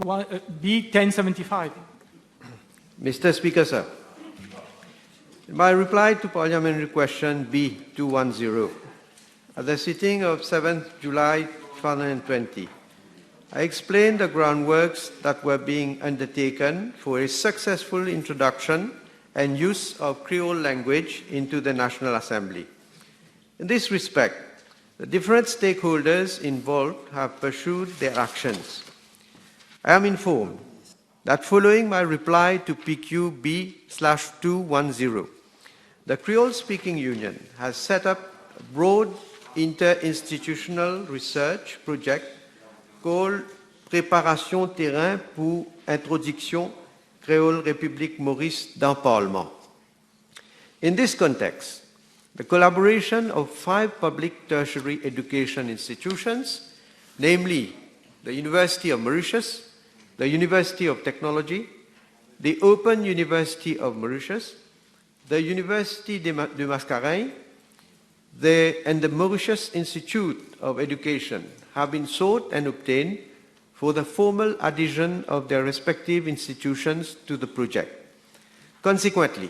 B 1075. Mr. Speaker, sir, in my reply to Parliamentary Question B210 at the sitting of 7th July 2020, I explained the groundworks that were being undertaken for a successful introduction and use of Creole language into the National Assembly. In this respect, the different stakeholders involved have pursued their actions. I am informed that following my reply to PQ B/210, the Creole-speaking union has set up a broad interinstitutional research project called Préparation terrain pour introduction Creole République Maurice dans Parlement. In this context, the collaboration of 5 public tertiary education institutions, namely the University of Mauritius, the University of Technology, the Open University of Mauritius, the Université de Mascareignes, and the Mauritius Institute of Education have been sought and obtained for the formal adhesion of their respective institutions to the project. Consequently,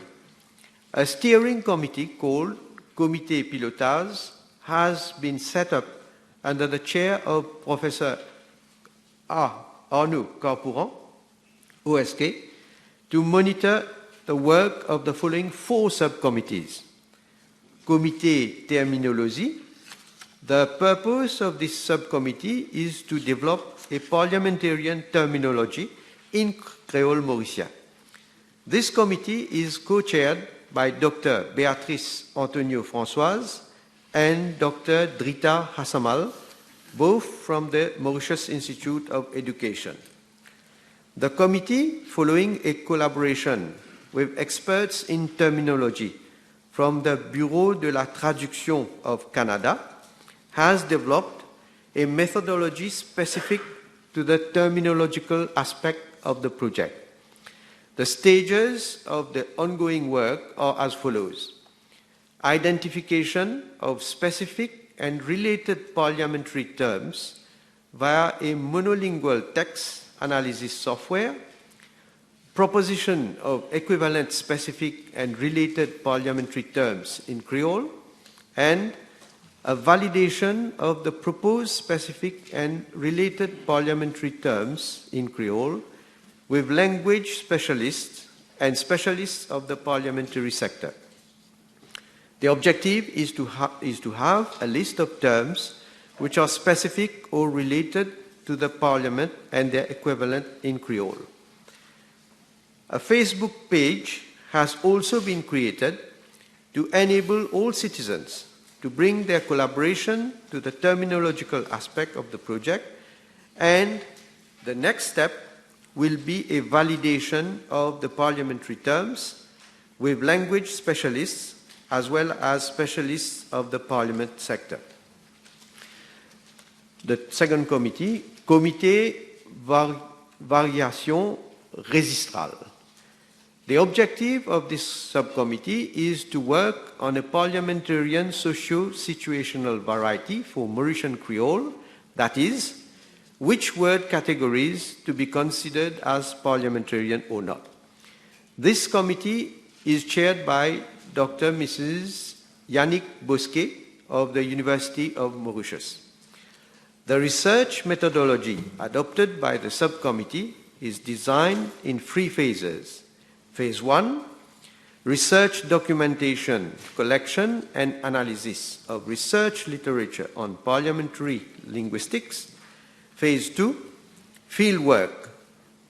a steering committee called Comité Pilotage has been set up under the chair of Professor Arnaud Carpouran, OSK, to monitor the work of the following 4 subcommittees. Comité Terminologie. The purpose of this subcommittee is to develop a parliamentarian terminology in Creole Mauricien. This committee is co-chaired by Dr. Béatrice Antonio Françoise and Dr. Drita Hassamal, both from the Mauritius Institute of Education. The committee, following a collaboration with experts in terminology from the Bureau de la Traduction of Canada, has developed a methodology specific to the terminological aspect of the project. The stages of the ongoing work are as follows: identification of specific and related parliamentary terms via a monolingual text analysis software, proposition of equivalent specific and related parliamentary terms in Creole, and a validation of the proposed specific and related parliamentary terms in Creole with language specialists and specialists of the parliamentary sector. The objective is to have a list of terms which are specific or related to the Parliament and their equivalent in Creole. A Facebook page has also been created to enable all citizens to bring their collaboration to the terminological aspect of the project, and the next step will be a validation of the parliamentary terms with language specialists as well as specialists of the parliament sector. The second committee, Comité Variation Registrale. The objective of this subcommittee is to work on a parliamentarian socio-situational variety for Mauritian Creole, that is, which word categories to be considered as parliamentarian or not. This committee is chaired by Dr. Mrs. Yannick Bosquet of the University of Mauritius. The research methodology adopted by the subcommittee is designed in 3 phases. Phase 1, research documentation, collection and analysis of research literature on parliamentary linguistics. Phase 2, fieldwork,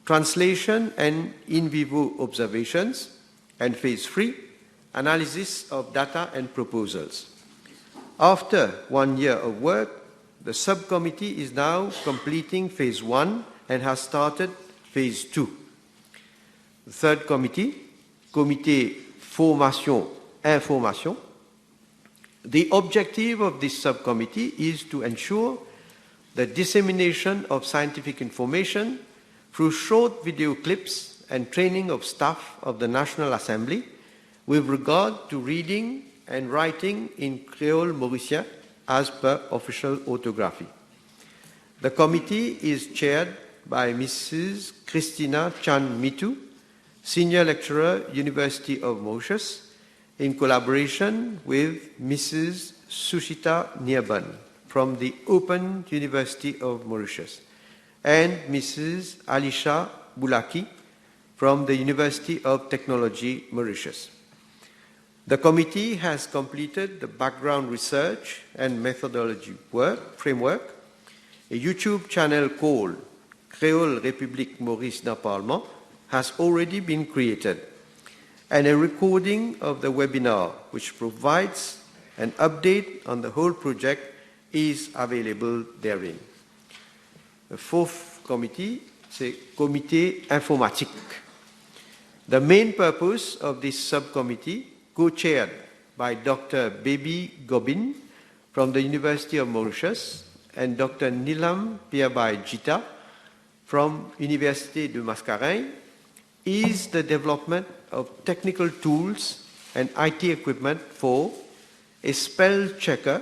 translation and in vivo observations. And Phase 3, analysis of data and proposals. After 1 year of work, the subcommittee is now completing Phase 1 and has started Phase 2. The third committee, Comité Formation Information. The objective of this subcommittee is to ensure the dissemination of scientific information through short video clips and training of staff of the National Assembly with regard to reading and writing in Creole Mauricien as per official orthography. The committee is chaired by Mrs. Christina Chan Mitu, Senior Lecturer, University of Mauritius, in collaboration with Mrs. Sushita Nirban from the Open University of Mauritius and Mrs. Alisha Bulaki from the University of Technology, Mauritius. The committee has completed the background research and methodology framework. A YouTube channel called Creole République Maurice dans Parlement has already been created, and a recording of the webinar, which provides an update on the whole project, is available therein. The fourth committee, c'est Comité Informatique. The main purpose of this subcommittee, co-chaired by Dr. Baby Gobin from the University of Mauritius and Dr. Nilam Pierbai Jita from Université de Mascarenhs, is the development of technical tools and IT equipment for a spell checker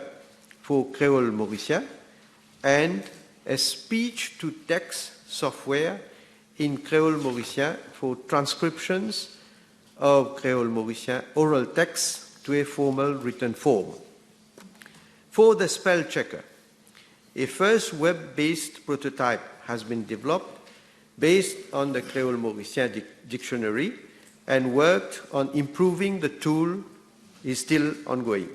for Creole Mauricien and a speech-to-text software in Creole Mauricien for transcriptions of Creole Mauricien oral text to a formal written form. For the spell checker, a first web-based prototype has been developed based on the Creole Mauricien dictionary, and worked on improving the tool is still ongoing.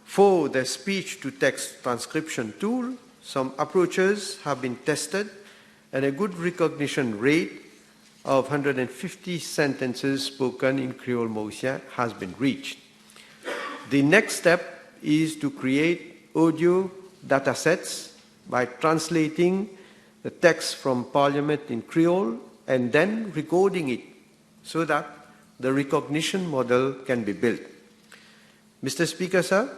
For the speech-to-text transcription tool, some approaches have been tested and a good recognition rate of 150 sentences spoken in Creole Mauricien has been reached. The next step is to create audio datasets by translating the text from Parliament in Creole and then recording it so that the recognition model can be built. Mr. Speaker, sir,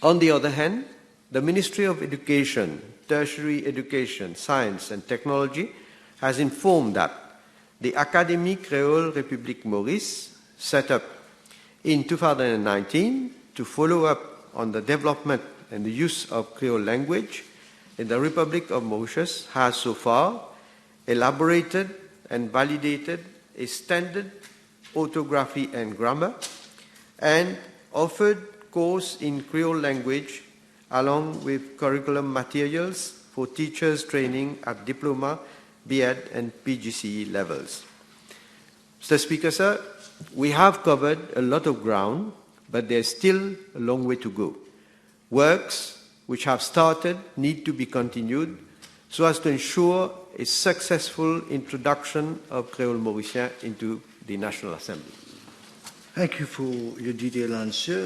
on the other hand, the Ministry of Education, Tertiary Education, Science and Technology has informed that the Académie Creole République Maurice, set up in 2019 to follow up on the development and the use of Creole language in the Republic of Mauritius, has so far elaborated and validated a standard orthography and grammar and offered course in Creole language along with curriculum materials for teachers training at diploma, B.Ed and PGCE levels. Mr. Speaker, sir, we have covered a lot of ground, but there's still a long way to go. Works which have started need to be continued so as to ensure a successful introduction of Creole Mauricien into the National Assembly. Thank you for your detailed answer.